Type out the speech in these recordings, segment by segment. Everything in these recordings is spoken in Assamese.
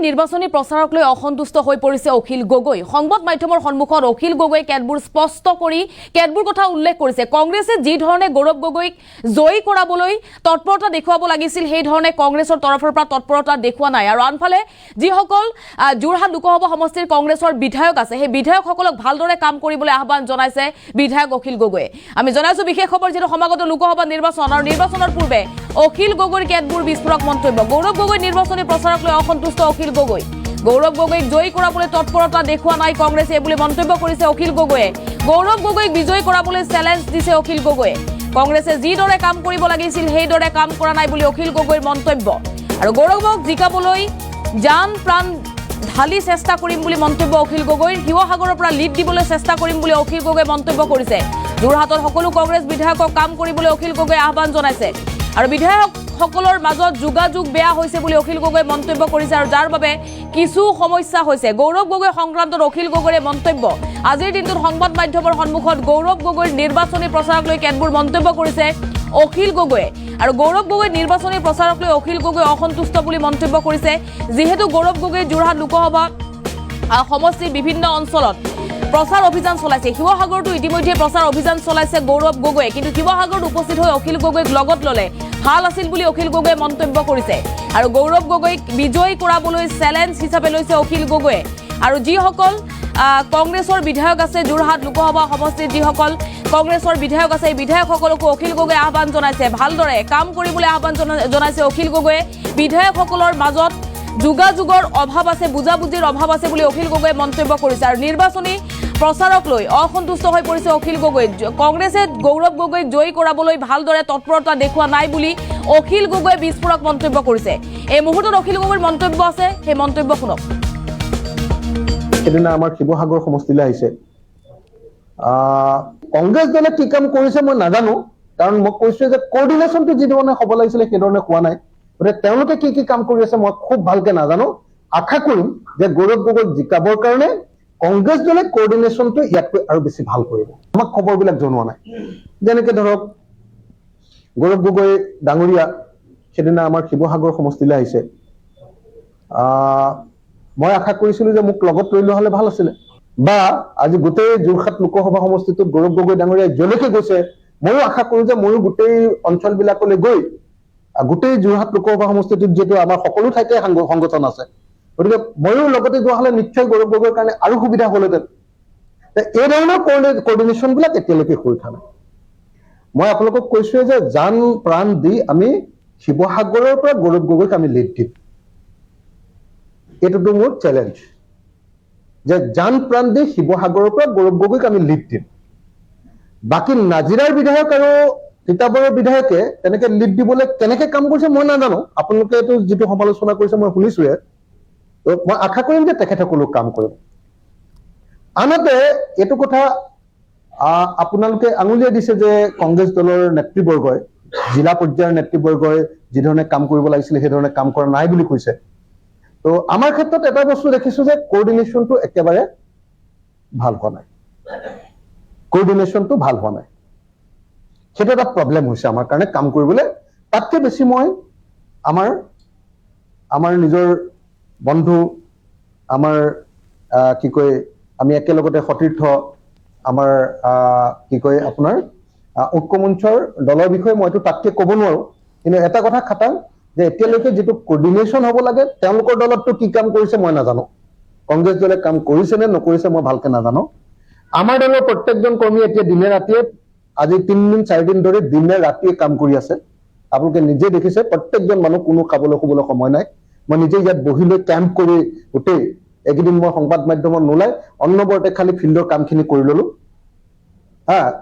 নিৰ্বাচনী প্ৰচাৰক লৈ অসন্তুষ্ট হৈ পৰিছে অখিল গগৈ। সংবাদ মাধ্যমৰ সন্মুখত অখিল গগৈ কেতবোৰ স্পষ্ট কৰি কেতবোৰ কথা উল্লেখ কৰিছে। কংগ্ৰেছে যি ধৰণে গৌৰৱ গগৈক জয়ী কৰাবলৈ তৎপৰতা দেখুৱাব লাগিছিল সেই ধৰণে কংগ্ৰেছৰ তৰফৰ পৰা তৎপৰতা দেখুওৱা নাই। আৰু আনফালে যিসকল যোৰহাট লোকসভা সমষ্টিৰ কংগ্ৰেছৰ বিধায়ক আছে সেই বিধায়কসকলক ভালদৰে কাম কৰিবলৈ আহ্বান জনাইছে বিধায়ক অখিল গগৈয়ে। আমি জনাইছো বিশেষ খবৰ যিটো সমাগত লোকসভা নিৰ্বাচন আৰু নিৰ্বাচনৰ পূৰ্বে অখিল গগৈৰ কেতবোৰ বিস্ফোৰক মন্তব্য। গৌৰৱ গগৈ নিৰ্বাচনী প্ৰচাৰক লৈ অসন্তুষ্ট অখিল গগৈ। গৌৰৱ গগৈক জয়ী কৰাবলৈ তৎপৰতা দেখুওৱা নাই কংগ্ৰেছে বুলি মন্তব্য কৰিছে অখিল গগৈয়ে। গৌৰৱ গগৈক বিজয়ী কৰাবলৈ চেলেঞ্জ দিছে অখিল গগৈয়ে। কংগ্ৰেছে যিদৰে কাম কৰিব লাগিছিল সেইদৰে কাম কৰা নাই বুলি অখিল গগৈৰ মন্তব্য। আৰু গৌৰৱক জিকাবলৈ জান প্ৰাণ ঢালি চেষ্টা কৰিম বুলি মন্তব্য অখিল গগৈৰ। শিৱসাগৰৰ পৰা লিড দিবলৈ চেষ্টা কৰিম বুলি অখিল গগৈয়ে মন্তব্য কৰিছে। যোৰহাটত সকলো কংগ্ৰেছ বিধায়কক কাম কৰিবলৈ অখিল গগৈয়ে আহ্বান জনাইছে। আৰু বিধায়কসকলৰ মাজত যোগাযোগ বেয়া হৈছে বুলি অখিল গগৈয়ে মন্তব্য কৰিছে আৰু যাৰ বাবে কিছু সমস্যা হৈছে। গৌৰৱ গগৈ সংক্ৰান্তত অখিল গগৈৰে মন্তব্য। আজিৰ দিনটোত সংবাদ মাধ্যমৰ সন্মুখত গৌৰৱ গগৈৰ নিৰ্বাচনী প্ৰচাৰক লৈ কেতবোৰ মন্তব্য কৰিছে অখিল গগৈয়ে। আৰু গৌৰৱ গগৈ নিৰ্বাচনী প্ৰচাৰক লৈ অখিল গগৈ অসন্তুষ্ট বুলি মন্তব্য কৰিছে। যিহেতু গৌৰৱ গগৈ যোৰহাট লোকসভা সমষ্টিৰ বিভিন্ন অঞ্চলত প্ৰচাৰ অভিযান চলাইছে। শিৱসাগৰতো ইতিমধ্যে প্ৰচাৰ অভিযান চলাইছে গৌৰৱ গগৈয়ে। কিন্তু শিৱসাগৰত উপস্থিত হৈ অখিল গগৈক লগত ল'লে ভাল আছিল বুলি অখিল গগৈয়ে মন্তব্য কৰিছে। আৰু গৌৰৱ গগৈক বিজয়ী কৰাবলৈ চেলেঞ্জ হিচাপে লৈছে অখিল গগৈয়ে। আৰু যিসকল কংগ্ৰেছৰ বিধায়ক আছে যোৰহাট লোকসভা সমষ্টিত যিসকল কংগ্ৰেছৰ বিধায়ক আছে এই বিধায়কসকলকো অখিল গগৈয়ে আহ্বান জনাইছে। ভালদৰে কাম কৰিবলৈ আহ্বান জনাইছে অখিল গগৈয়ে। বিধায়কসকলৰ মাজত যোগাযোগৰ অভাৱ আছে, বুজাবুজিৰ অভাৱ আছে বুলি অখিল গগৈয়ে মন্তব্য কৰিছে। আৰু নিৰ্বাচনী প্ৰচাৰক লৈ অসন্তুষ্ট হৈ পৰিছে অখিল গগৈ। কংগ্ৰেছে গৌৰৱ গগৈক জয়ী কৰাবলৈ ভালদৰে তৎপৰতা দেখুওৱা নাই বুলি অখিল গগৈয়ে বিস্ফোৰক মন্তব্য কৰিছে। এই মুহূৰ্তত অখিল গগৈৰ মন্তব্য আছে, সেই মন্তব্য শুনক। সেদিনা আমাৰ শিৱসাগৰ সমষ্টিলৈ আহিছে। কংগ্ৰেছ দলে কি কাম কৰিছে মই নাজানো, কাৰণ মই কৈছো যে কোঅৰ্ডিনেশ্যনটো যি ধৰণে হ'ব লাগিছিলে সেইধৰণে হোৱা নাই। গতিকে তেওঁলোকে কি কি কাম কৰি আছে মই খুব ভালকে নাজানো। আশা কৰিম যে গৌৰৱ গগৈক জিকাবৰ কাৰণে কংগ্ৰেছ দলে কোঅৰ্ডিনেশ্যনটো ইয়াতকৈ আৰু বেছি ভাল কৰিব। আমাক খবৰবিলাক জনোৱা নাই। যেনেকে ধৰক গৌৰৱ গগৈ ডাঙৰীয়া সেদিনা আমাৰ শিৱসাগৰ সমষ্টিলৈ আহিছে। মই আশা কৰিছিলো যে মোক লগত লৈ লোৱা হলে ভাল আছিলে, বা আজি গোটেই যোৰহাট লোকসভা সমষ্টিটোত গৌৰৱ গগৈ ডাঙৰীয়া যলৈকে গৈছে ময়ো আশা কৰো যে ময়ো গোটেই অঞ্চলবিলাকলৈ গৈ গোটেই যোৰহাট লোকসভা সমষ্টিটোত যিহেতু আমাৰ সকলো ঠাইতে সংগঠন আছে, গতিকে ময়ো লগতে যোৱা হলে নিশ্চয় গৌৰৱ গগৈৰ কাৰণে আৰু সুবিধা হলহেঁতেন। এই ধৰণৰ কোঅৰ্ডিনেশ্যন বিলাক এতিয়ালৈকে হৈ থকা নাই। মই আপোনালোকক কৈছোৱে যে জান প্ৰাণ দি আমি শিৱসাগৰৰ পৰা গৌৰৱ গগৈক আমি লিড দিম। এইটোতো মোৰ চেলেঞ্জ যে জান প্ৰাণ দি শিৱসাগৰৰ পৰা গৌৰৱ গগৈক আমি লিড দিম। বাকী নাজিৰাৰ বিধায়ক আৰু তিতাবৰৰ বিধায়কে তেনেকে লিড দিবলৈ কেনেকে কাম কৰিছে মই নাজানো। আপোনালোকে এইটো যিটো সমালোচনা কৰিছে মই শুনিছোৱে, মই আশা কৰিম যে তেখেতসকলেও কাম কৰিব। আনহাতে এইটো কথা আপোনালোকে আঙুলিয়াই দিছে যে কংগ্ৰেছ দলৰ নেতৃবৰ্গই, জিলা পৰ্যায়ৰ নেতৃবৰ্গই যিধৰণে কাম কৰিব লাগিছিলে সেইধৰণে কাম কৰা নাই বুলি কৈছে। তো আমাৰ ক্ষেত্ৰত এটা বস্তু দেখিছো যে কোঅৰ্ডিনেশ্যনটো একেবাৰে ভাল হোৱা নাই। কোঅৰ্ডিনেশ্যনটো ভাল হোৱা নাই, সেইটো এটা প্ৰব্লেম হৈছে আমাৰ কাৰণে কাম কৰিবলৈ। তাতকৈ বেছি মই আমাৰ নিজৰ বন্ধু, আমাৰ কি কয় আমি একেলগতে সতীৰ্থ, আমাৰ কি কয় আপোনাৰ ঐক্যমঞ্চৰ দলৰ বিষয়ে মইতো তাতকৈ ক'ব নোৱাৰো। কিন্তু এটা কথা খাটাং যে এতিয়ালৈকে যিটো কোঅৰ্ডিনেশ্যন হ'ব লাগে তেওঁলোকৰ দলতটো কি কাম কৰিছে মই নাজানো। কংগ্ৰেছ দলে কাম কৰিছে নে নকৰিছে মই ভালকে নাজানো। আমাৰ দলৰ প্ৰত্যেকজন কৰ্মী এতিয়া দিনে ৰাতিয়ে আজি 3 দিন 4 দিন ধৰি দিনে ৰাতিয়ে কাম কৰি আছে। আপোনালোকে নিজে দেখিছে প্ৰত্যেকজন মানুহ কোনো খাবলৈ শুবলৈ সময় নাই। মই নিজে ইয়াত বহি লৈ কেম্প কৰি গোটেই এইকেইদিন মই সংবাদ মাধ্যমত নোলাই অন্নবৰতে খালি ফিল্ডৰ কামখিনি কৰি ললো।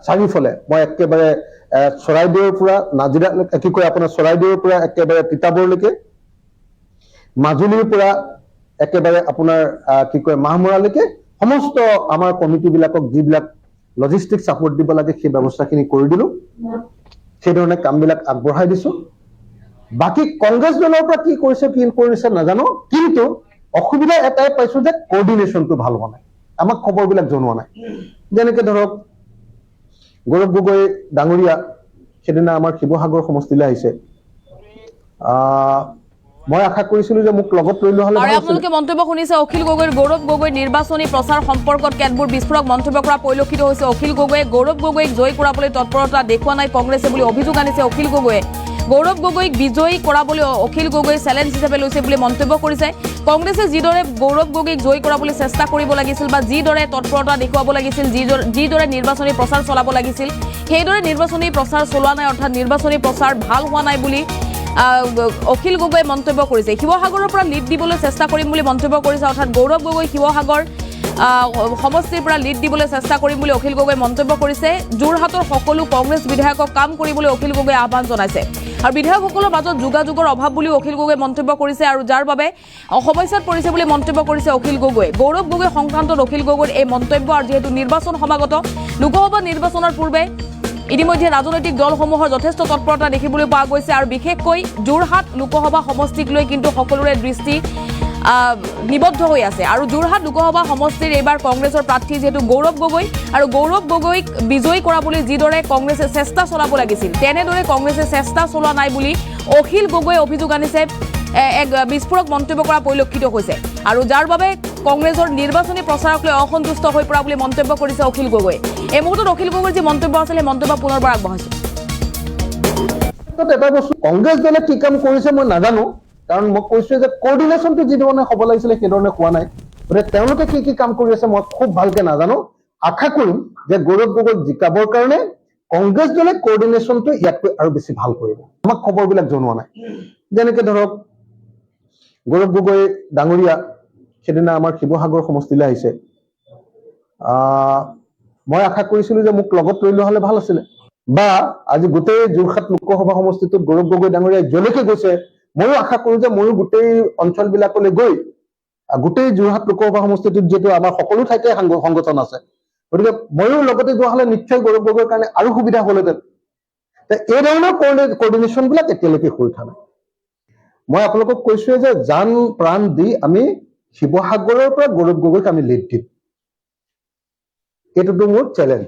চাৰিওফালে মই একেবাৰে চৰাইদেউৰ পৰা নাজিৰা কি কয় আপোনাৰ চৰাইদেউৰ পৰা একেবাৰে তিতাবৰলৈকে, মাজুলীৰ পৰা একেবাৰে আপোনাৰ কি কয় মাহমৰালৈকে সমস্ত আমাৰ কমিটি বিলাকক যিবিলাক লজিষ্টিক ছাপোৰ্ট দিব লাগে সেই ব্যৱস্থাখিনি কৰি দিলো। সেইধৰণে কামবিলাক আগবঢ়াই দিছো। বাকী কংগ্ৰেছ দলৰ পৰা কি কৰিছে নাজানো, কিন্তু অসুবিধা এটাই পাইছো যে কোঅৰ্ডিনেশ্যনটো ভাল হোৱা নাই, আমাক খবৰবিলাক জনোৱা নাই। যেনেকে ধৰক গৌৰৱ গগৈ ডাঙৰীয়া সেদিনা আমাৰ শিৱসাগৰ সমষ্টিলৈ আহিছে। মই আশা কৰিছিলো যে মোক লগত লৈ লোৱা হলে আৰু ভাল আছিল। আপোনালোকে মন্তব্য শুনিছে অখিল গগৈৰ গৌৰৱ গগৈ নিৰ্বাচনী প্ৰচাৰ সম্পৰ্কত কেতবোৰ বিস্ফোৰক মন্তব্য কৰা পৰিলক্ষিত হৈছে। অখিল গগৈয়ে গৌৰৱ গগৈক জয় কৰাবলৈ তৎপৰতা দেখুওৱা নাই কংগ্ৰেছে বুলি অভিযোগ আনিছে অখিল গগৈয়ে। গৌৰৱ গগৈক বিজয়ী কৰাবলৈ অখিল গগৈ চেলেঞ্জ হিচাপে লৈছে বুলি মন্তব্য কৰিছে। কংগ্ৰেছে যিদৰে গৌৰৱ গগৈক জয় কৰাবলৈ চেষ্টা কৰিব লাগিছিল বা যিদৰে তৎপৰতা দেখুৱাব লাগিছিল, যিদৰে নিৰ্বাচনী প্ৰচাৰ চলাব লাগিছিল, সেইদৰে নিৰ্বাচনী প্ৰচাৰ চলোৱা নাই, অৰ্থাৎ নিৰ্বাচনী প্ৰচাৰ ভাল হোৱা নাই বুলি অখিল গগৈয়ে মন্তব্য কৰিছে। শিৱসাগৰৰ পৰা লিড দিবলৈ চেষ্টা কৰিম বুলি মন্তব্য কৰিছে, অৰ্থাৎ গৌৰৱ গগৈ শিৱসাগৰ সমষ্টিৰ পৰা লিড দিবলৈ চেষ্টা কৰিম বুলি অখিল গগৈয়ে মন্তব্য কৰিছে। যোৰহাটৰ সকলো কংগ্ৰেছ বিধায়কক কাম কৰিবলৈ অখিল গগৈয়ে আহ্বান জনাইছে আৰু বিধায়কসকলৰ মাজত যোগাযোগৰ অভাৱ বুলিও অখিল গগৈয়ে মন্তব্য কৰিছে আৰু যাৰ বাবে সমস্যাত পৰিছে বুলি মন্তব্য কৰিছে অখিল গগৈয়ে। গৌৰৱ গগৈ সংক্ৰান্তত অখিল গগৈৰ এই মন্তব্য আৰু যিহেতু নিৰ্বাচন সমাগত, লোকসভা নিৰ্বাচনৰ পূৰ্বে ইতিমধ্যে ৰাজনৈতিক দলসমূহৰ যথেষ্ট তৎপৰতা দেখিবলৈ পোৱা গৈছে আৰু বিশেষকৈ যোৰহাট লোকসভা সমষ্টিক লৈ কিন্তু সকলোৰে দৃষ্টি নিবদ্ধ হৈ আছে আৰু যোৰহাট লোকসভা সমষ্টিৰ এইবাৰ কংগ্ৰেছৰ প্ৰাৰ্থী যিহেতু গৌৰৱ গগৈ আৰু গৌৰৱ গগৈক বিজয়ী কৰাবলৈ যিদৰে কংগ্ৰেছে চেষ্টা চলাব লাগিছিল তেনেদৰে কংগ্ৰেছে চেষ্টা চলোৱা নাই বুলি অখিল গগৈয়ে অভিযোগ আনিছে। এক বিস্ফোৰক মন্তব্য কৰা পৰিলক্ষিত হৈছে আৰু যাৰ বাবে কংগ্ৰেছৰ নিৰ্বাচনী প্ৰচাৰক লৈ অসন্তুষ্ট হৈ পৰা বুলি মন্তব্য কৰিছে অখিল গগৈয়ে। এই মুহূৰ্তত অখিল গগৈৰ যি মন্তব্য আছিল সেই মন্তব্য পুনৰবাৰ আগবঢ়াইছো। এটা বস্তু কংগ্ৰেছ দলে কি কাম কৰিছে মই নাজানো, কাৰণ মই কৈছো যে কোঅৰ্ডিনেশ্যনটো যি ধৰণে হ'ব লাগিছিলে সেই ধৰণে হোৱা নাই। গতিকে তেওঁলোকে কি কি কাম কৰি আছে মই খুব ভালকে নাজানো। আশা কৰিম যে গৌৰৱ গগৈক জিকাবৰ কাৰণে কংগ্ৰেছ দলে কোঅৰ্ডিনেশ্যনটো ইয়াতকৈ আৰু বেছি ভাল কৰিব। আমাক খবৰবিলাক জনোৱা নাই। যেনেকে ধৰক গৌৰৱ গগৈ ডাঙৰীয়া সেদিনা আমাৰ শিৱসাগৰ সমষ্টিলৈ আহিছে। মই আশা কৰিছিলো যে মোক লগত লৈ লোৱা হলে ভাল আছিলে, বা আজি গোটেই যোৰহাট লোকসভা সমষ্টিটোত গৌৰৱ গগৈ ডাঙৰীয়া যলৈকে গৈছে ময়ো আশা কৰো যে ময়ো গোটেই অঞ্চলবিলাকলৈ গৈ গোটেই যোৰহাট লোকসভা সমষ্টিটোত যিহেতু আমাৰ সকলো ঠাইতে সংগঠন আছে, গতিকে ময়ো লগতে যোৱা হলে নিশ্চয় গৌৰৱ গগৈৰ কাৰণে আৰু সুবিধা হলহেঁতেন। এই ধৰণৰ কোঅৰ্ডিনেশ্যন বিলাক এতিয়ালৈকে হৈ থকা নাই। মই আপোনালোকক কৈছোৱে যে জান প্ৰাণ দি আমি শিৱসাগৰৰ পৰা গৌৰৱ গগৈক আমি লিড দিম। এইটোতো মোৰ চেলেঞ্জ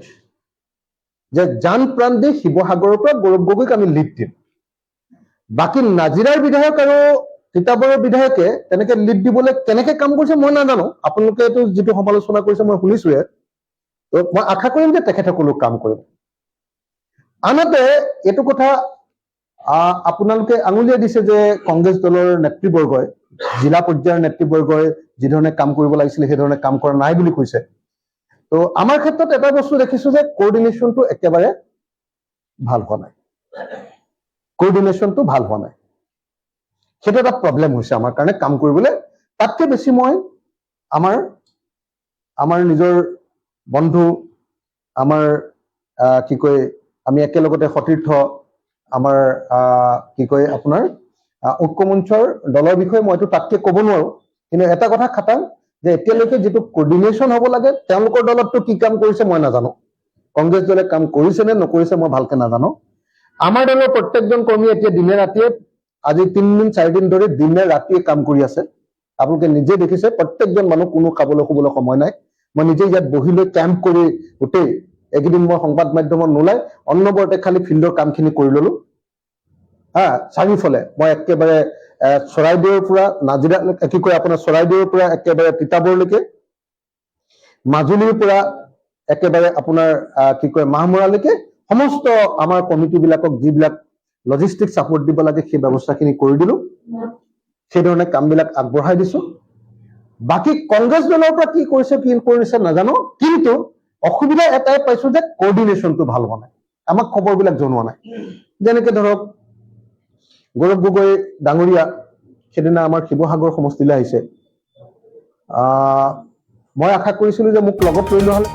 যে জান প্ৰাণ দি শিৱসাগৰৰ পৰা গৌৰৱ গগৈক আমি লিড দিম। বাকী নাজিৰাৰ বিধায়ক আৰু তিতাবৰৰ বিধায়কে তেনেকে লিড দিবলৈ কেনেকে কাম কৰিছে মই নাজানো। আপোনালোকে এইটো যিটো সমালোচনা কৰিছে মই শুনিছোৱে, মই আশা কৰিম যে তেখেতসকলেও কাম কৰিব। আনহাতে এইটো কথা আপোনালোকে আঙুলিয়াই দিছে যে কংগ্ৰেছ দলৰ নেতৃবৰ্গই, জিলা পৰ্যায়ৰ নেতৃবৰ্গই যি ধৰণে কাম কৰিব লাগিছিলে সেই ধৰণে কাম কৰা নাই বুলি কৈছে। তো আমাৰ ক্ষেত্ৰত এটা বস্তু দেখিছো যে কোঅৰ্ডিনেশ্যনটো একেবাৰে ভাল হোৱা নাই। কোঅৰ্ডিনেশ্যনটো ভাল হোৱা নাই, সেইটো এটা প্ৰব্লেম হৈছে আমাৰ কাৰণে কাম কৰিবলৈ। তাতকৈ বেছি মই আমাৰ নিজৰ বন্ধু, আমাৰ কি কয় আমি একেলগতে সতীৰ্থ, আমাৰ কি কয় আপোনাৰ ঐক্যমঞ্চৰ দলৰ বিষয়ে মইতো তাতকৈ ক'ব নোৱাৰো। কিন্তু এটা কথা খাটাং যে এতিয়ালৈকে যিটো কোঅৰ্ডিনেশ্যন হ'ব লাগে তেওঁলোকৰ দলতটো কি কাম কৰিছে মই নাজানো। কংগ্ৰেছ দলে কাম কৰিছে নে নকৰিছে মই ভালকে নাজানো। আমাৰ দলৰ প্ৰত্যেকজন কৰ্মী এতিয়া দিনে ৰাতিয়ে আজি 3 দিন 4 দিন ধৰি দিনে ৰাতিয়ে কাম কৰি আছে। আপোনালোকে নিজে দেখিছে প্ৰত্যেকজন মানুহ কোনো খাবলৈ শুবলৈ সময় নাই। মই নিজে ইয়াত বহি লৈ কেম্প কৰি গোটেই এইকেইদিন মই সংবাদ মাধ্যমত নোলাই অন্নবৰতে খালি ফিল্ডৰ কামখিনি কৰি ললো। চাৰিওফালে মই একেবাৰে চৰাইদেউৰ পৰা নাজিৰা কি কয় আপোনাৰ চৰাইদেউৰ পৰা একেবাৰে তিতাবৰলৈকে, মাজুলীৰ পৰা একেবাৰে আপোনাৰ কি কয় মাহমৰালৈকে সমস্ত আমাৰ কমিটি বিলাকক যিবিলাক লজিষ্টিক ছাপোৰ্ট দিব লাগে সেই ব্যৱস্থাখিনি কৰি দিলো। সেইধৰণে কামবিলাক আগবঢ়াই দিছো। বাকী কংগ্ৰেছ দলৰ পৰা কি কৰিছে নাজানো, কিন্তু অসুবিধা এটাই পাইছো যে কোঅৰ্ডিনেশ্যনটো ভাল হোৱা নাই, আমাক খবৰবিলাক জনোৱা নাই। যেনেকে ধৰক গৌৰৱ গগৈ ডাঙৰীয়া সেদিনা আমাৰ শিৱসাগৰ সমষ্টিলৈ আহিছে। মই আশা কৰিছিলো যে মোক লগত লৈ লোৱা হলে